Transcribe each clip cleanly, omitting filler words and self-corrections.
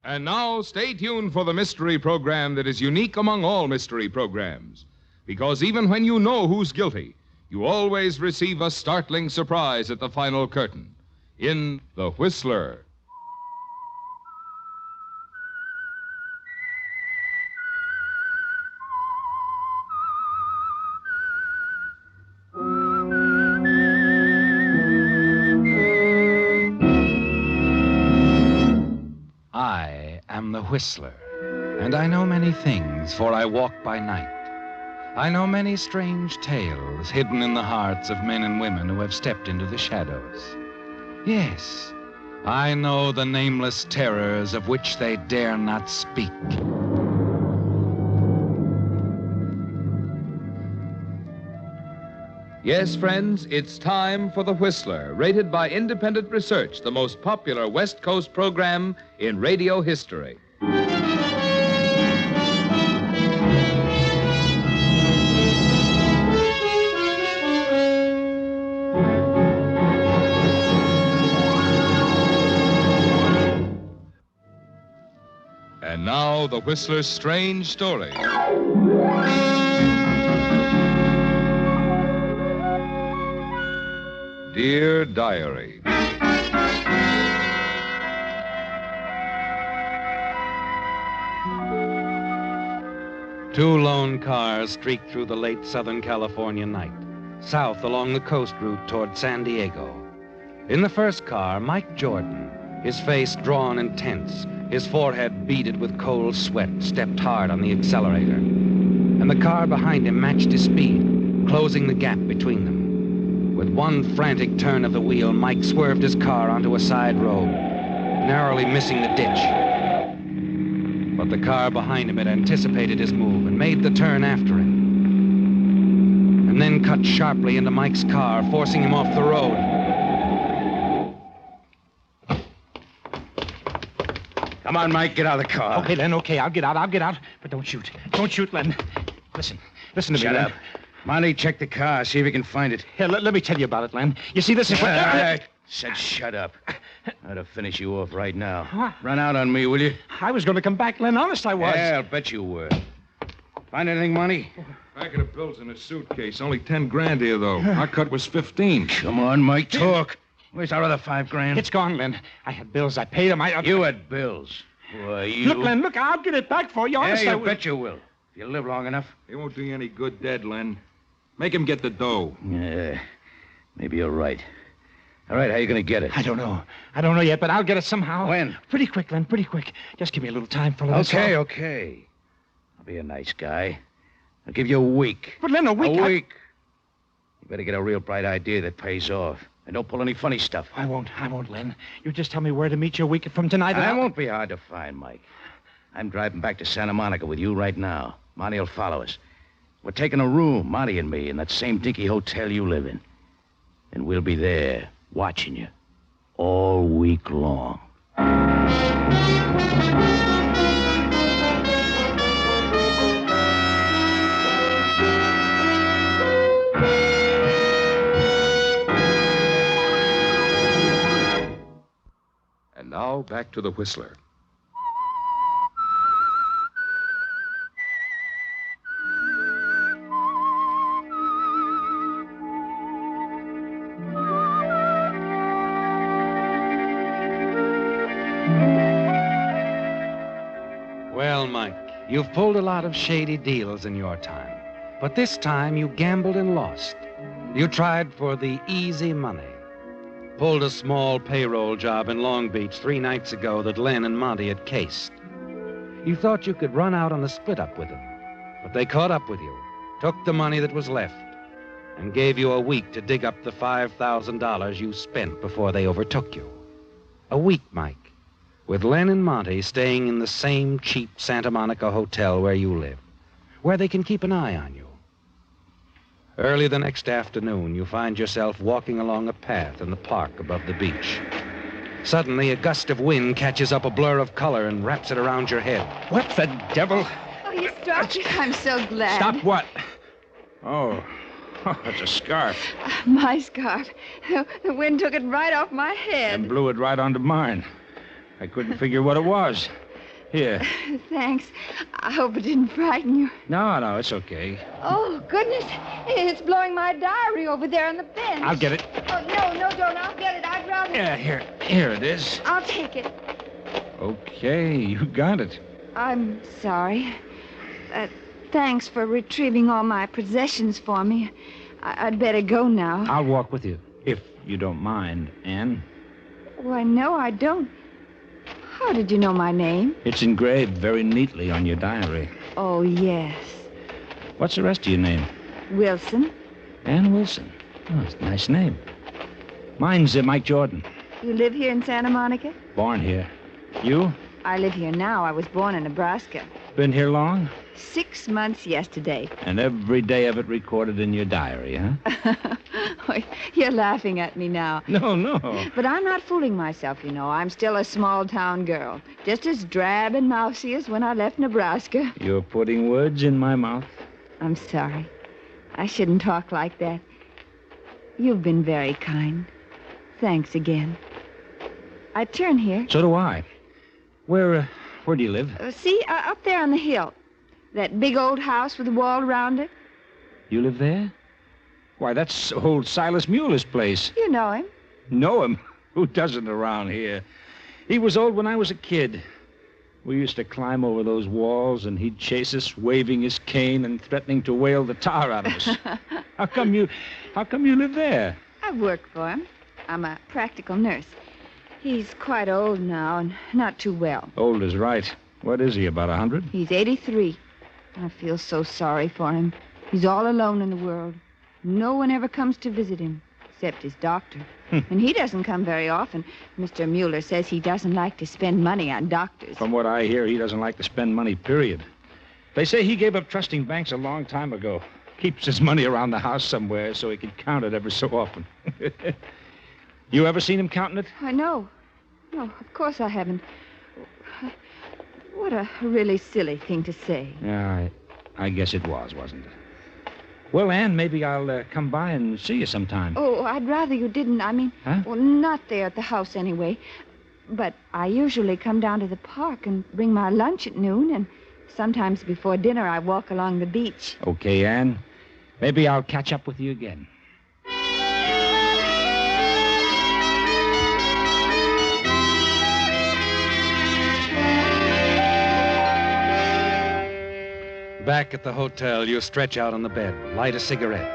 And now, stay tuned for the mystery program that is unique among all mystery programs. Because even when you know who's guilty, you always receive a startling surprise at the final curtain. In The Whistler. I am the Whistler, and I know many things, for I walk by night. I know many strange tales hidden in the hearts of men and women who have stepped into the shadows. Yes, I know the nameless terrors of which they dare not speak. Yes, friends, it's time for The Whistler, rated by independent research the most popular West Coast program in radio history. And now, The Whistler's strange story. Dear Diary. Two lone cars streak through the late Southern California night, south along the coast route toward San Diego. In the first car, Mike Jordan, his face drawn and tense, his forehead beaded with cold sweat, stepped hard on the accelerator. And the car behind him matched his speed, closing the gap between them. With one frantic turn of the wheel, Mike swerved his car onto a side road, narrowly missing the ditch. But the car behind him had anticipated his move and made the turn after him. And then cut sharply into Mike's car, forcing him off the road. Come on, Mike, get out of the car. Okay, Len, okay, I'll get out. But don't shoot. Don't shoot, Len. Listen to me, Shut Len. up. Monty, check the car, see if you can find it. Here, let me tell you about it, Len. You see, this is what... I said shut up. I'd have finished you off right now. What? Run out on me, will you? I was going to come back, Len. Honest, I was. Yeah, I'll bet you were. Find anything, Monty? Packet of bills in a suitcase. Only 10 grand here, though. Our cut was 15. Come on, Mike, talk. Where's our other 5 grand? It's gone, Len. I had bills. I paid them. You had bills. Why, you... Look, Len, look. I'll get it back for you. Honest, Yeah, I you will. bet you will. If you live long enough. It won't do you any good dead, Len. Make him get the dough. Yeah, maybe you're right. All right, how you going to get it? I don't know. I don't know yet, but I'll get it somehow. When? Pretty quick, Len, pretty quick. Just give me a little time, fella. that's all. Okay. I'll be a nice guy. I'll give you a week. But, Len, a week... A week. You better get a real bright idea that pays off. And don't pull any funny stuff. I won't, Len. You just tell me where to meet you a week from tonight. And I I'll- won't be hard to find, Mike. I'm driving back to Santa Monica with you right now. Monty will follow us. We're taking a room, Monty and me, in that same dinky hotel you live in. And we'll be there, watching you, all week long. And now, back to the Whistler. Well, Mike, you've pulled a lot of shady deals in your time. But this time you gambled and lost. You tried for the easy money. Pulled a small payroll job in Long Beach 3 nights ago that Len and Monty had cased. You thought you could run out on the split-up with them. But they caught up with you, took the money that was left, and gave you a week to dig up the $5,000 you spent before they overtook you. A week, Mike, with Len and Monty staying in the same cheap Santa Monica hotel where you live, where they can keep an eye on you. Early the next afternoon, you find yourself walking along a path in the park above the beach. Suddenly, a gust of wind catches up a blur of color and wraps it around your head. What the devil? Oh, you stopped. I'm so glad. Stop what? Oh, that's a scarf. My scarf. The wind took it right off my head. And blew it right onto mine. I couldn't figure what it was. Here. Thanks. I hope it didn't frighten you. No, it's okay. Oh, goodness. It's blowing my diary over there on the bench. I'll get it. Oh, no, don't. I'll get it. I'd rather... Yeah, here it is. I'll take it. Okay, you got it. I'm sorry. Thanks for retrieving all my possessions for me. I'd better go now. I'll walk with you, if you don't mind, Anne. Why, no, I don't. How did you know my name? It's engraved very neatly on your diary. Oh, yes. What's the rest of your name? Wilson. Ann Wilson. Oh, it's a nice name. Mine's Mike Jordan. You live here in Santa Monica? Born here. You? I live here now. I was born in Nebraska. Been here long? 6 months yesterday. And every day of it recorded in your diary, huh? Oh, you're laughing at me now. No. But I'm not fooling myself, you know. I'm still a small-town girl. Just as drab and mousy as when I left Nebraska. You're putting words in my mouth. I'm sorry. I shouldn't talk like that. You've been very kind. Thanks again. I turn here. So do I. Where do you live? See, up there on the hill. That big old house with a wall around it. You live there? Why, that's old Silas Mueller's place. You know him. Know him? Who doesn't around here? He was old when I was a kid. We used to climb over those walls, and he'd chase us, waving his cane and threatening to whale the tar out of us. How come you live there? I've worked for him. I'm a practical nurse. He's quite old now and not too well. Old is right. What is he, about 100? He's 83. I feel so sorry for him. He's all alone in the world. No one ever comes to visit him, except his doctor. And he doesn't come very often. Mr. Mueller says he doesn't like to spend money on doctors. From what I hear, he doesn't like to spend money, period. They say he gave up trusting banks a long time ago. Keeps his money around the house somewhere so he can count it every so often. You ever seen him counting it? I know. No, of course I haven't. What a really silly thing to say. Yeah, I guess it was, wasn't it? Well, Ann, maybe I'll come by and see you sometime. Oh, I'd rather you didn't. I mean, Huh? well, not there at the house anyway. But I usually come down to the park and bring my lunch at noon, and sometimes before dinner I walk along the beach. Okay, Ann. Maybe I'll catch up with you again. Back at the hotel, you stretch out on the bed, light a cigarette.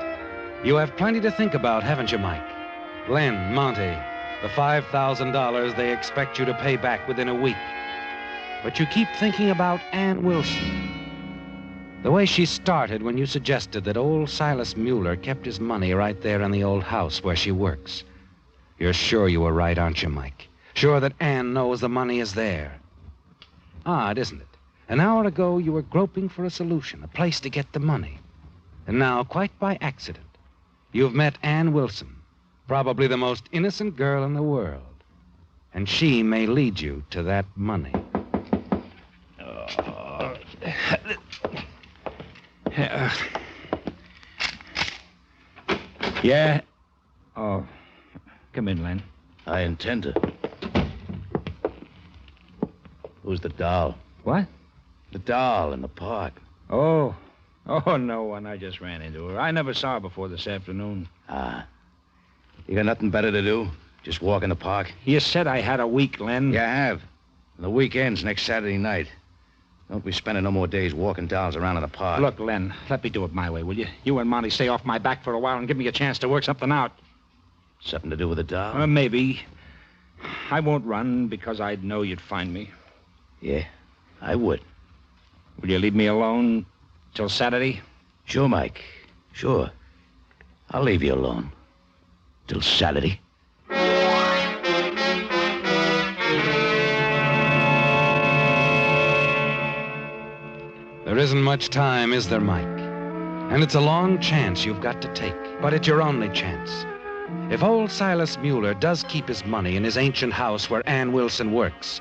You have plenty to think about, haven't you, Mike? Len, Monty, the $5,000 they expect you to pay back within a week. But you keep thinking about Ann Wilson. The way she started when you suggested that old Silas Mueller kept his money right there in the old house where she works. You're sure you were right, aren't you, Mike? Sure that Ann knows the money is there. Odd, isn't it? An hour ago, you were groping for a solution, a place to get the money. And now, quite by accident, you've met Ann Wilson, probably the most innocent girl in the world. And she may lead you to that money. Yeah? Oh, come in, Len. I intend to. Who's the doll? What? The doll in the park. Oh, no one. I just ran into her. I never saw her before this afternoon. Ah. You got nothing better to do? Just walk in the park? You said I had a week, Len. Yeah, I have. And the weekend's next Saturday night. Don't be spending no more days walking dolls around in the park. Look, Len, let me do it my way, will you? You and Monty stay off my back for a while and give me a chance to work something out. Something to do with the doll? Maybe. I won't run because I'd know you'd find me. Yeah, I would. Will you leave me alone till Saturday? Sure, Mike. Sure. I'll leave you alone. Till Saturday. There isn't much time, is there, Mike? And it's a long chance you've got to take, but it's your only chance. If old Silas Mueller does keep his money in his ancient house where Ann Wilson works,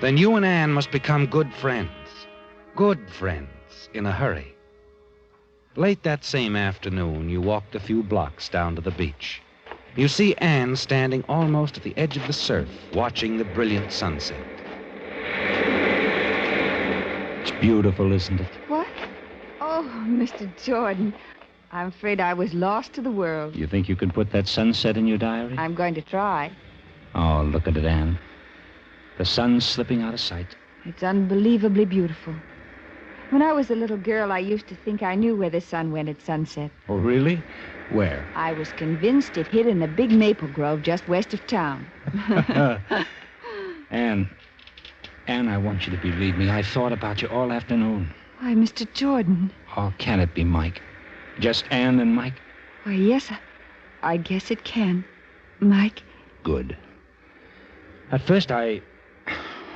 then you and Ann must become good friends. Good friends, in a hurry. Late that same afternoon, you walked a few blocks down to the beach. You see Ann standing almost at the edge of the surf, watching the brilliant sunset. Beautiful, isn't it? What? Oh, Mr. Jordan, I'm afraid I was lost to the world. You think you can put that sunset in your diary? I'm going to try. Oh, look at it, Anne. The sun's slipping out of sight. It's unbelievably beautiful. When I was a little girl, I used to think I knew where the sun went at sunset. Oh, really? Where? I was convinced it hid in a big maple grove just west of town. Anne, I want you to believe me. I thought about you all afternoon. Why, Mr. Jordan. Oh, can it be Mike? Just Anne and Mike? Why, yes, I guess it can. Mike. Good. At first, I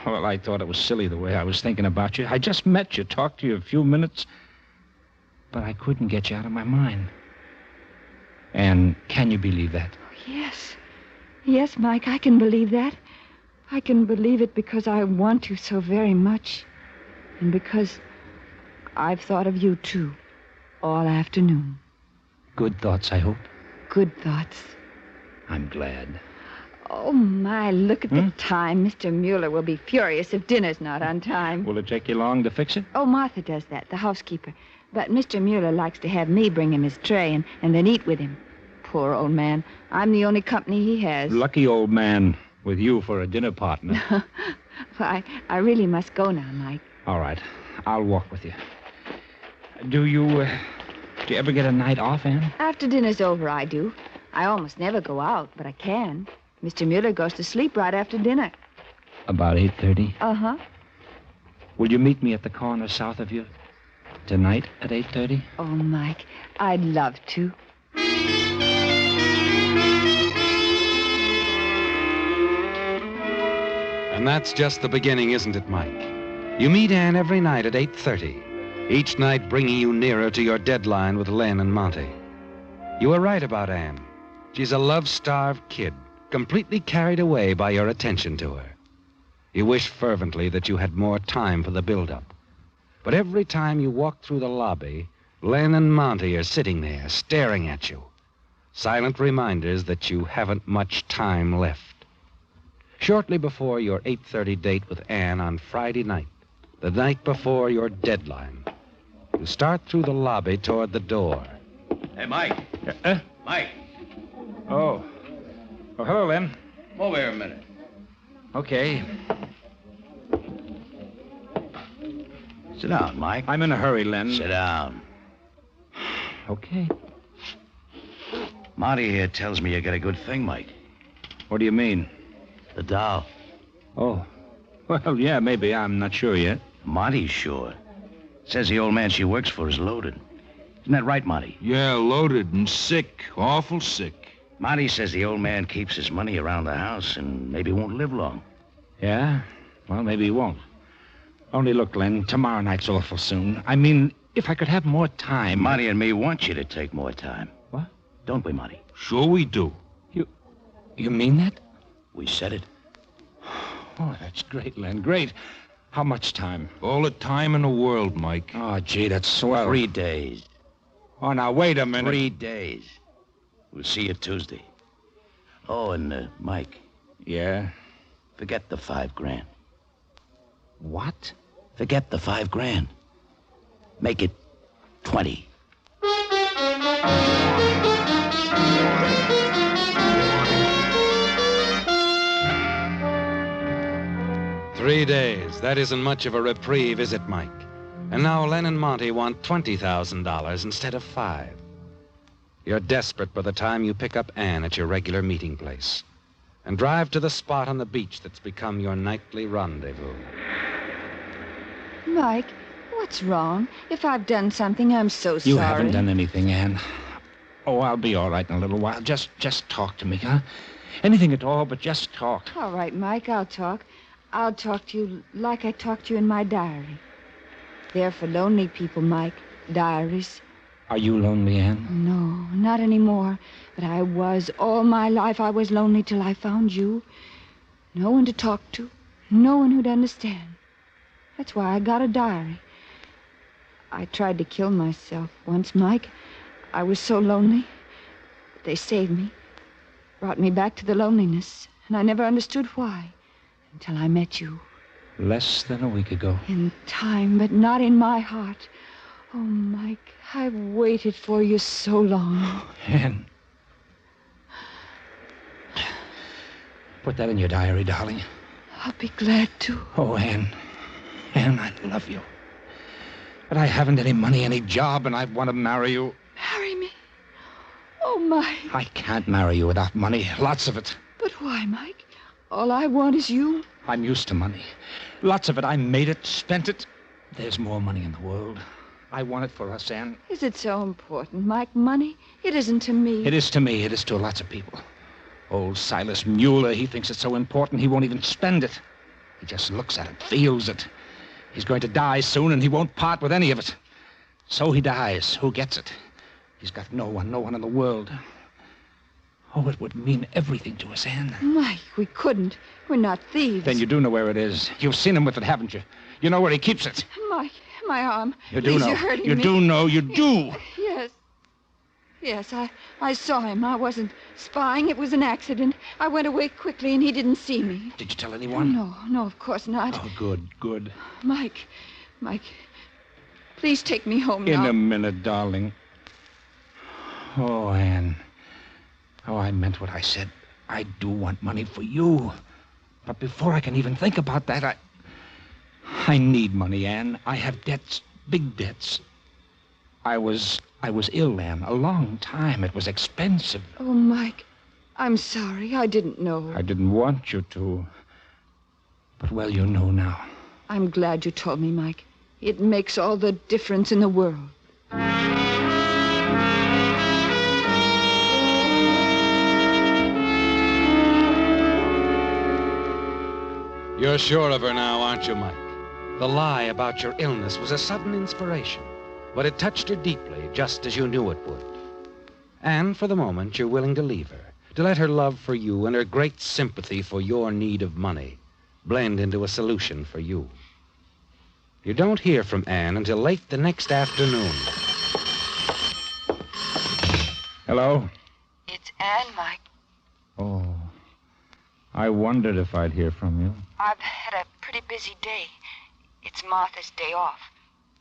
thought it was silly the way I was thinking about you. I just met you, talked to you a few minutes, but I couldn't get you out of my mind. And can you believe that? Yes. Yes, Mike, I can believe that. I can believe it because I want you so very much. And because I've thought of you, too, all afternoon. Good thoughts, I hope. Good thoughts. I'm glad. Oh, my, look at the time. Mr. Mueller will be furious if dinner's not on time. Will it take you long to fix it? Oh, Martha does that, the housekeeper. But Mr. Mueller likes to have me bring him his tray and then eat with him. Poor old man. I'm the only company he has. Lucky old man with you for a dinner partner. Well, I really must go now, Mike. All right. I'll walk with you. Do you ever get a night off, Anne? After dinner's over, I do. I almost never go out, but I can. Mr. Mueller goes to sleep right after dinner. About 8:30? Uh-huh. Will you meet me at the corner south of you tonight at 8:30? Oh, Mike, I'd love to. And that's just the beginning, isn't it, Mike? You meet Anne every night at 8:30, each night bringing you nearer to your deadline with Len and Monty. You were right about Anne. She's a love-starved kid, completely carried away by your attention to her. You wish fervently that you had more time for the build-up. But every time you walk through the lobby, Len and Monty are sitting there, staring at you. Silent reminders that you haven't much time left. Shortly before your 8:30 date with Anne on Friday night, the night before your deadline, you start through the lobby toward the door. Hey, Mike. Mike, Oh, hello, Len. come over here a minute. Okay. Sit down, Mike. I'm in a hurry, Len. Sit down. Okay. Monty here tells me you got a good thing, Mike. What do you mean? The doll. Oh. Well, yeah, maybe. I'm not sure yet. Monty's sure. Says the old man she works for is loaded. Isn't that right, Monty? Yeah, loaded and sick. Awful sick. Monty says the old man keeps his money around the house and maybe won't live long. Yeah? Well, maybe he won't. Only look, Len, tomorrow night's awful soon. I mean, if I could have more time... Monty and me want you to take more time. What? Don't we, Monty? Sure we do. You mean that? We said it. Oh, that's great, Len. Great. How much time? All the time in the world, Mike. Oh, gee, that's swell. 3 days. Oh, now, wait a minute. 3 days. We'll see you Tuesday. Oh, and, Mike, Yeah? forget the $5,000. What? Forget the $5,000. Make it 20. "3 days. That isn't much of a reprieve, is it, Mike? And now Len and Monty want $20,000 instead of $5,000. You're desperate by the time you pick up Anne at your regular meeting place and drive to the spot on the beach that's become your nightly rendezvous. Mike, what's wrong? If I've done something, I'm so sorry. You haven't done anything, Anne. Oh, I'll be all right in a little while. Just talk to me, huh? Anything at all, but just talk. All right, Mike, I'll talk. I'll talk to you like I talked to you in my diary. They're for lonely people, Mike. Diaries. Are you lonely, Anne? No, not anymore. But I was. All my life I was lonely till I found you. No one to talk to. No one who'd understand. That's why I got a diary. I tried to kill myself once, Mike. I was so lonely. But they saved me. Brought me back to the loneliness. And I never understood why. Until I met you. Less than a week ago. In time, but not in my heart. Oh, Mike, I've waited for you so long. Anne. Put that in your diary, darling. I'll be glad to. Oh, Anne. Anne, I love you. But I haven't any money, any job, and I want to marry you. Marry me? Oh, Mike. I can't marry you without money. Lots of it. But why, Mike? All I want is you. I'm used to money. Lots of it. I made it, spent it. There's more money in the world. I want it for us, Anne. Is it so important, Mike? Money? It isn't to me. It is to me. It is to lots of people. Old Silas Mueller, he thinks it's so important he won't even spend it. He just looks at it, feels it. He's going to die soon, and he won't part with any of it. So he dies. Who gets it? He's got no one in the world. Oh, it would mean everything to us, Anne. Mike, we couldn't. We're not thieves. Then you do know where it is. You've seen him with it, haven't you? You know where he keeps it. Mike, my arm. You do Please, know. You're hurting you me. do know. You do. Yes. Yes, I saw him. I wasn't spying. It was an accident. I went away quickly, and he didn't see me. Did you tell anyone? No, of course not. Oh, good. Mike, please take me home In now. a minute, darling. Oh, Anne. Oh, I meant what I said. I do want money for you. But before I can even think about that, I need money, Anne. I have debts, big debts. I was ill, Anne, a long time. It was expensive. Oh, Mike, I'm sorry. I didn't know. I didn't want you to. But, well, you know now. I'm glad you told me, Mike. It makes all the difference in the world. You're sure of her now, aren't you, Mike? The lie about your illness was a sudden inspiration, but it touched her deeply, just as you knew it would. And for the moment, you're willing to leave her, to let her love for you and her great sympathy for your need of money blend into a solution for you. You don't hear from Anne until late the next afternoon. Hello? It's Anne, Mike. Oh, I wondered if I'd hear from you. I've had a pretty busy day. It's Martha's day off.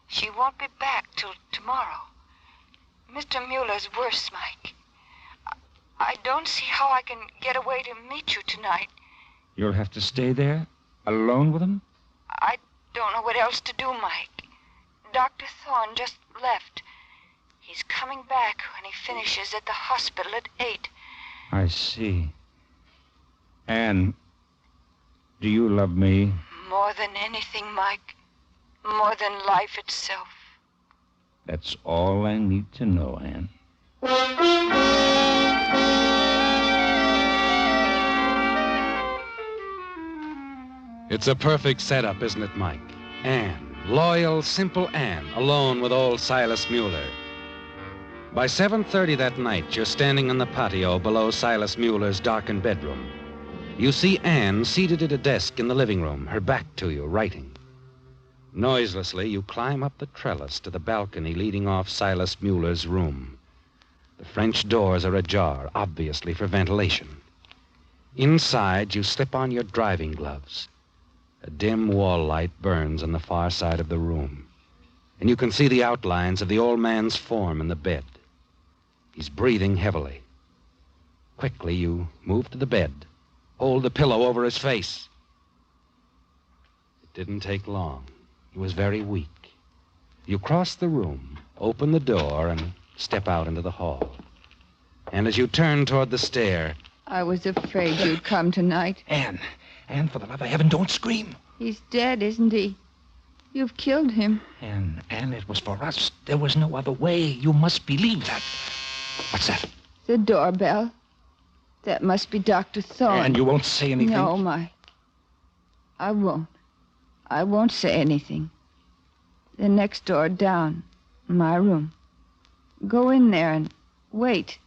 She won't be back till tomorrow. Mr. Mueller's worse, Mike. I don't see how I can get away to meet you tonight. You'll have to stay there, alone with him? I don't know what else to do, Mike. Dr. Thorne just left. He's coming back when he finishes at the hospital at 8. I see. Anne, do you love me? More than anything, Mike. More than life itself. That's all I need to know, Anne. It's a perfect setup, isn't it, Mike? Anne, loyal, simple Anne, alone with old Silas Mueller. By 7:30 that night, you're standing on the patio below Silas Mueller's darkened bedroom. You see Anne seated at a desk in the living room, her back to you, writing. Noiselessly, you climb up the trellis to the balcony leading off Silas Mueller's room. The French doors are ajar, obviously for ventilation. Inside, you slip on your driving gloves. A dim wall light burns on the far side of the room, and you can see the outlines of the old man's form in the bed. He's breathing heavily. Quickly, you move to the bed, hold the pillow over his face. It didn't take long. He was very weak. You cross the room, open the door, and step out into the hall. And as you turn toward the stair... I was afraid you'd come tonight. Anne, for the love of heaven, don't scream. He's dead, isn't he? You've killed him. Anne, it was for us. There was no other way. You must believe that. What's that? The doorbell. That must be Dr. Thorne. And you won't say anything? No, Mike. I won't. I won't say anything. The next door down, my room. Go in there and wait.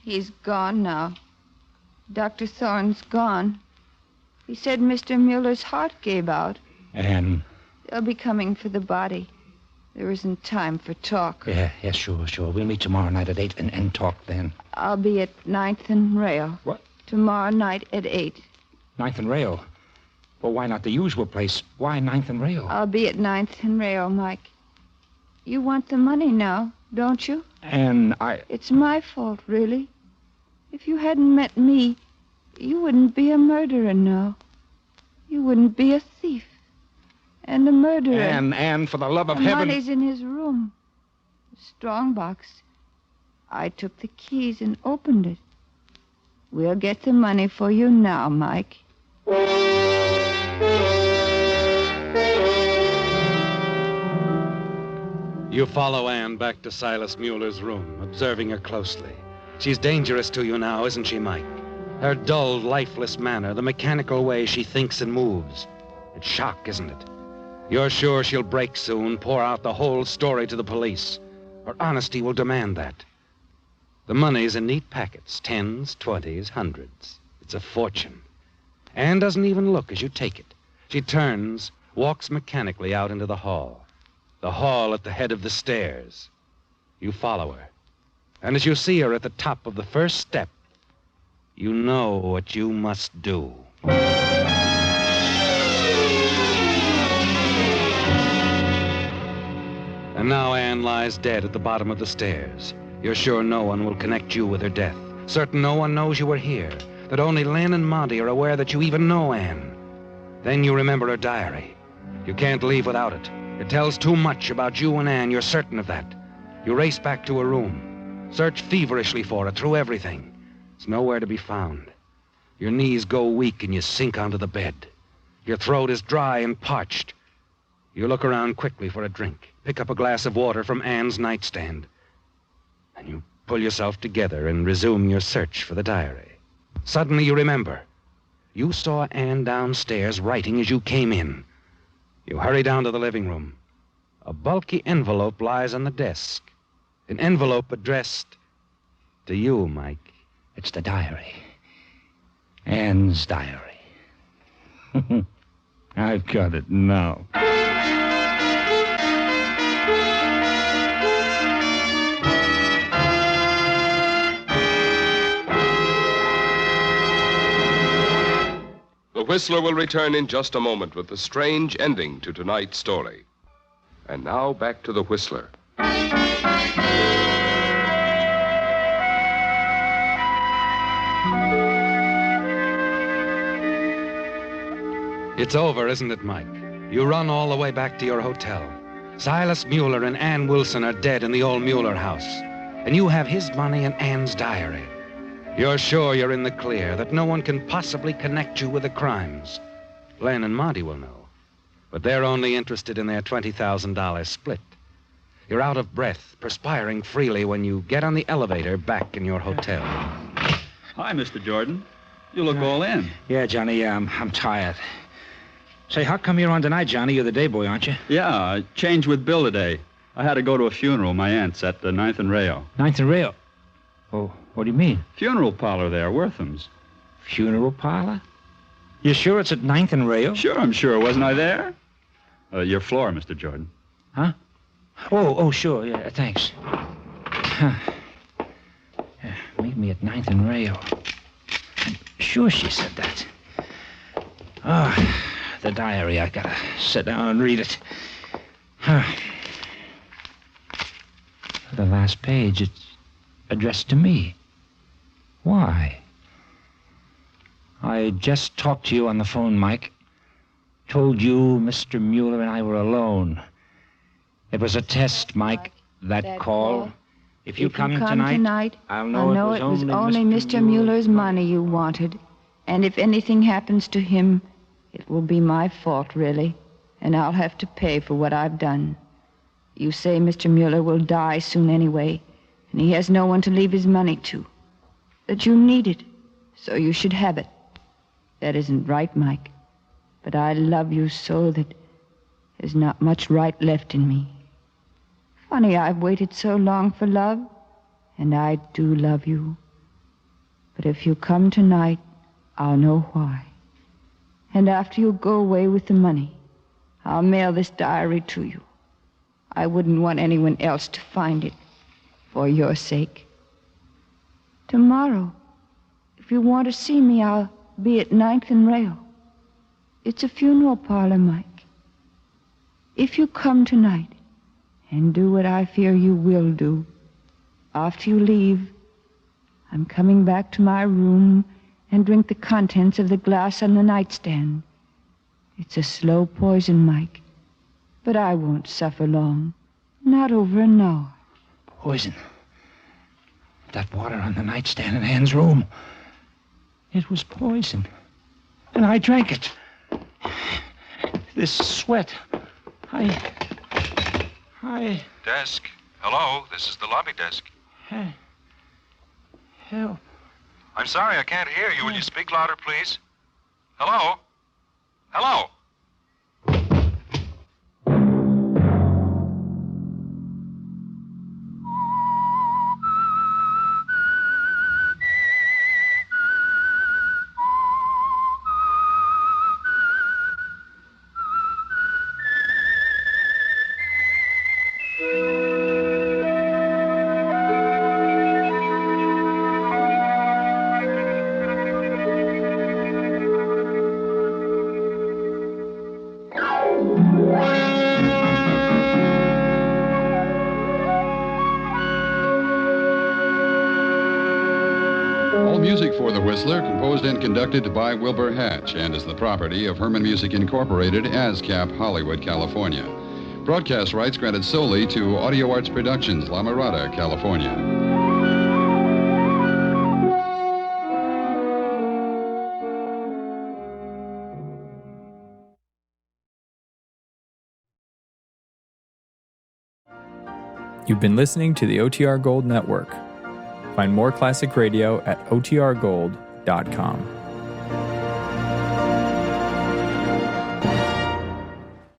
He's gone now. Dr. Thorne's gone. He said Mr. Mueller's heart gave out. Anne, They'll be coming for the body. There isn't time for talk. Yeah, sure. We'll meet tomorrow night at 8 and talk then. I'll be at 9th and Rail. What? Tomorrow night at 8. 9th and Rail? Well, why not the usual place? Why 9th and Rail? I'll be at 9th and Rail, Mike. You want the money now, don't you? And It's my fault, really. If you hadn't met me, you wouldn't be a murderer now. You wouldn't be a thief. And a murderer. And for the love of the heaven... money's in his room. The strong box. I took the keys and opened it. We'll get the money for you now, Mike. You follow Anne back to Silas Mueller's room, observing her closely. She's dangerous to you now, isn't she, Mike? Her dull, lifeless manner, the mechanical way she thinks and moves. It's shock, isn't it? You're sure she'll break soon, pour out the whole story to the police. Her honesty will demand that. The money's in neat packets, 10s, 20s, 100s. It's a fortune. Anne doesn't even look as you take it. She turns, walks mechanically out into the hall. The hall at the head of the stairs. You follow her. And as you see her at the top of the first step, you know what you must do. And now Anne lies dead at the bottom of the stairs. You're sure no one will connect you with her death. Certain no one knows you were here. That only Len and Monty are aware that you even know Anne. Then you remember her diary. You can't leave without it. It tells too much about you and Anne. You're certain of that. You race back to her room. Search feverishly for it through everything. It's nowhere to be found. Your knees go weak and you sink onto the bed. Your throat is dry and parched. You look around quickly for a drink. Pick up a glass of water from Anne's nightstand. And you pull yourself together and resume your search for the diary. Suddenly you remember. You saw Anne downstairs writing as you came in. You hurry down to the living room. A bulky envelope lies on the desk. An envelope addressed to you, Mike. It's the diary. Anne's diary. I've got it now. The Whistler will return in just a moment with the strange ending to tonight's story. And now back to the Whistler. It's over, isn't it, Mike? You run all the way back to your hotel. Silas Mueller and Ann Wilson are dead in the old Mueller house. And you have his money and Ann's diary. You're sure you're in the clear, that no one can possibly connect you with the crimes. Len and Monty will know. But they're only interested in their $20,000 split. You're out of breath, perspiring freely when you get on the elevator back in your hotel. Hi, Mr. Jordan. You look all in. Yeah, Johnny, I'm tired. Say, how come you're on tonight, Johnny? You're the day boy, aren't you? Yeah, I changed with Bill today. I had to go to a funeral. My aunt's at the 9th and Rayo. 9th and Rail? Oh, what do you mean? Funeral parlor there, Wortham's. Funeral parlor? You sure it's at 9th and Rail? Sure, I'm sure. Wasn't I there? Your floor, Mr. Jordan. Huh? Oh, sure. Yeah, thanks. Huh. Yeah, meet me at 9th and Rail. I'm sure she said that. Oh, the diary. I gotta sit down and read it. Huh. The last page, it's addressed to me. Why? I just talked to you on the phone, Mike. Told you Mr. Mueller and I were alone. It was a test, Mike, that call. If you come tonight, I'll know it was only Mr. Mueller's money you wanted. And if anything happens to him, it will be my fault, really. And I'll have to pay for what I've done. You say Mr. Mueller will die soon anyway, and he has no one to leave his money to. That you need it, so you should have it. That isn't right, Mike. But I love you so that there's not much right left in me. Funny I've waited so long for love, and I do love you. But if you come tonight, I'll know why. And after you go away with the money, I'll mail this diary to you. I wouldn't want anyone else to find it, for your sake. Tomorrow, if you want to see me, I'll be at 9th and Rail. It's a funeral parlor, Mike. If you come tonight and do what I fear you will do, after you leave, I'm coming back to my room and drink the contents of the glass on the nightstand. It's a slow poison, Mike, but I won't suffer long. Not over an hour. Poison. That water on the nightstand in Anne's room. It was poison. And I drank it. This sweat. I... Desk. Hello, this is the lobby desk. Help. I'm sorry, I can't hear you. Will you speak louder, please? Hello? Hello? Music for The Whistler, composed and conducted by Wilbur Hatch, and is the property of Herman Music Incorporated, ASCAP, Hollywood, California. Broadcast rights granted solely to Audio Arts Productions, La Mirada, California. You've been listening to the OTR Gold Network. Find more classic radio at otrgold.com.